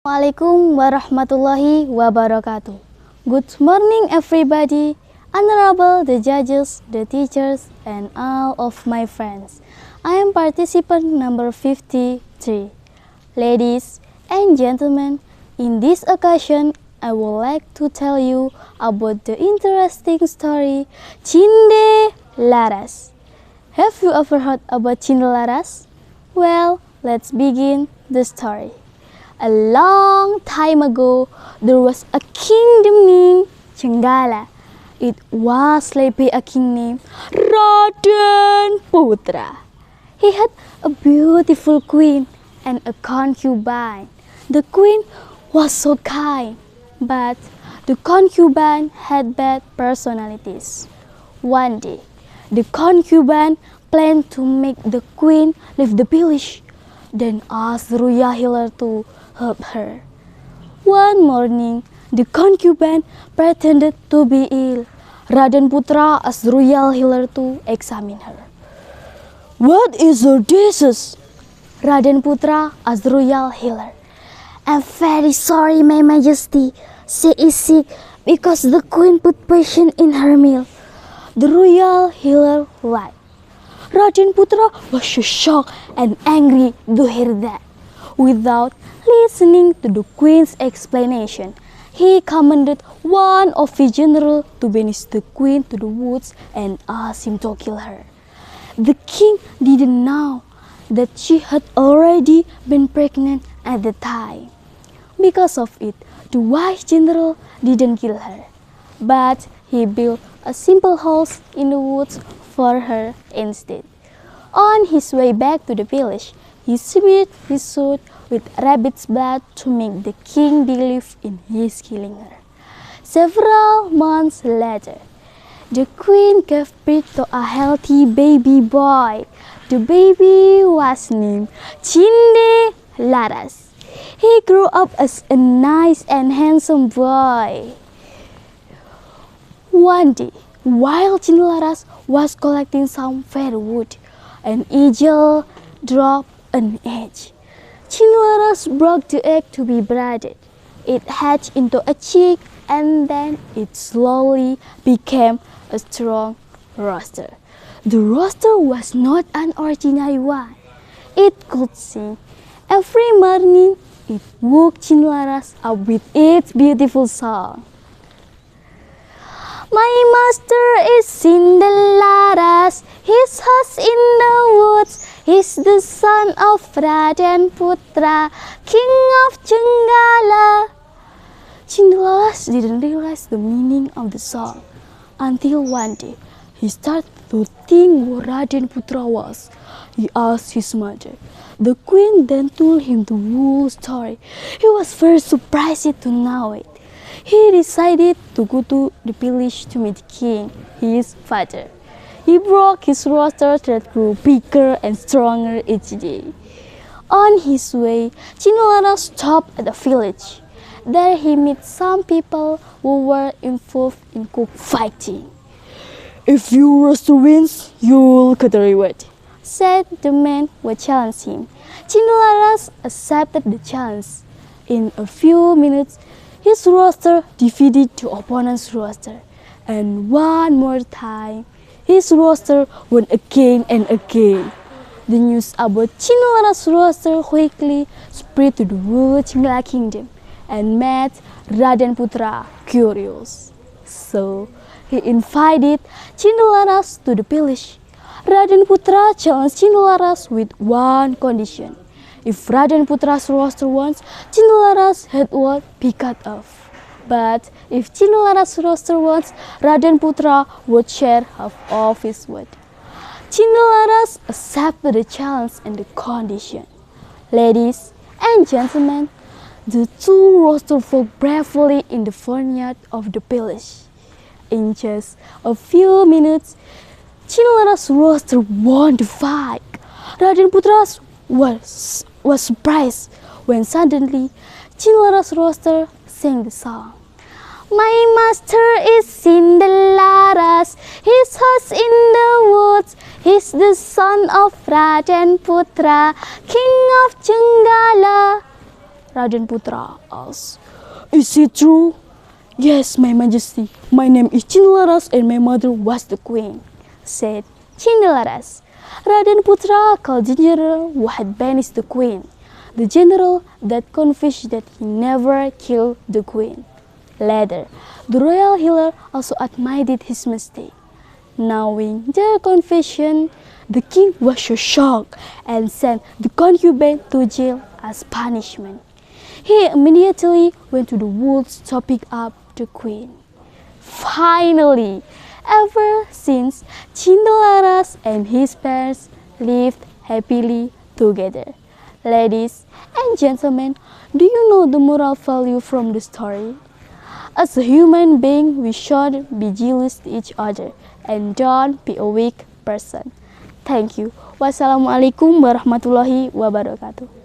Assalamualaikum warahmatullahi wabarakatuh. Good morning everybody, honorable the judges, the teachers, and all of my friends. I am participant number 53. Ladies and gentlemen, in this occasion, I would like to tell you about the interesting story Cinde Laras. Have you ever heard about Cinde Laras? Well, let's begin the story. A long time ago, there was a kingdom named Cenggala. It was led by a king named Raden Putra. He had a beautiful queen and a concubine. The queen was so kind, but the concubine had bad personalities. One day, the concubine planned to make the queen leave the village, then asked the royal healer to help her. One morning, the concubine pretended to be ill. Raden Putra asked the royal healer to examine her. "What is your disease?" Raden Putra asked the royal healer. "I'm very sorry, my majesty. She is sick because the queen put poison in her meal." The royal healer lied. Raden Putra was so shocked and angry to hear that. Without listening to the queen's explanation, he commanded one of his generals to banish the queen to the woods and asked him to kill her. The king didn't know that she had already been pregnant at the time. Because of it, the wise general didn't kill her, but he built a simple house in the woods for her instead. On his way back to the village, he smeared his suit with rabbit's blood to make the king believe in his killing her. Several months later, the queen gave birth to a healthy baby boy. The baby was named Cinde Laras. He grew up as a nice and handsome boy. One day, while Cinde Laras was collecting some firewood, an eagle dropped an egg. Cinde Laras broke the egg to be breaded. It hatched into a chick and then it slowly became a strong rooster. The rooster was not an ordinary one. It could sing. Every morning, it woke Cinde Laras up with its beautiful song. "My master is Cinde Laras, his house in the woods. He's the son of Raden Putra, king of Cenggala." Cinde Laras didn't realize the meaning of the song until one day he started to think who Raden Putra was. He asked his mother. The queen then told him the whole story. He was very surprised to know it. He decided to go to the village to meet the king, his father. He broke his rooster that grew bigger and stronger each day. On his way, Cinde Laras stopped at a village. There he met some people who were involved in cockfighting. "If your rooster wins, you'll get a reward," said the man who challenged him. Cinde Laras accepted the challenge. In a few minutes, his rooster defeated the opponent's rooster. And one more time, his rooster won again and again. The news about Cinde Laras' rooster quickly spread to the whole Cenggala kingdom and made Raden Putra curious. So, he invited Cinde Laras to the village. Raden Putra challenged Cinde Laras with one condition. If Raden Putra's rooster wins, Cinde Laras' head would be cut off. But if Cinde Laras' rooster wins, Raden Putra would share half of his wood. Cinde Laras accepted the challenge and the condition. Ladies and gentlemen, the two roosters fought bravely in the vineyard of the village. In just a few minutes, Cinde Laras' rooster won the fight. Raden Putra was surprised when suddenly Cinde Laras' rooster sang the song. "My master is Cinde Laras, his house in the woods. He's the son of Raden Putra, king of Cenggala." Raden Putra asked. "Is it true?" "Yes, my majesty. My name is Cindelaras and my mother was the queen," said Cindelaras. Raden Putra called the general who had banished the queen, the general that confessed that he never killed the queen. Later, the royal healer also admitted his mistake. Knowing their confession, the king was so shocked and sent the concubine to jail as punishment. He immediately went to the woods to pick up the queen. Finally, ever since, Cindelaras and his parents lived happily together. Ladies and gentlemen, do you know the moral value from the story? As a human being, we should be jealous to each other and don't be a weak person. Thank you. Wassalamualaikum warahmatullahi wabarakatuh.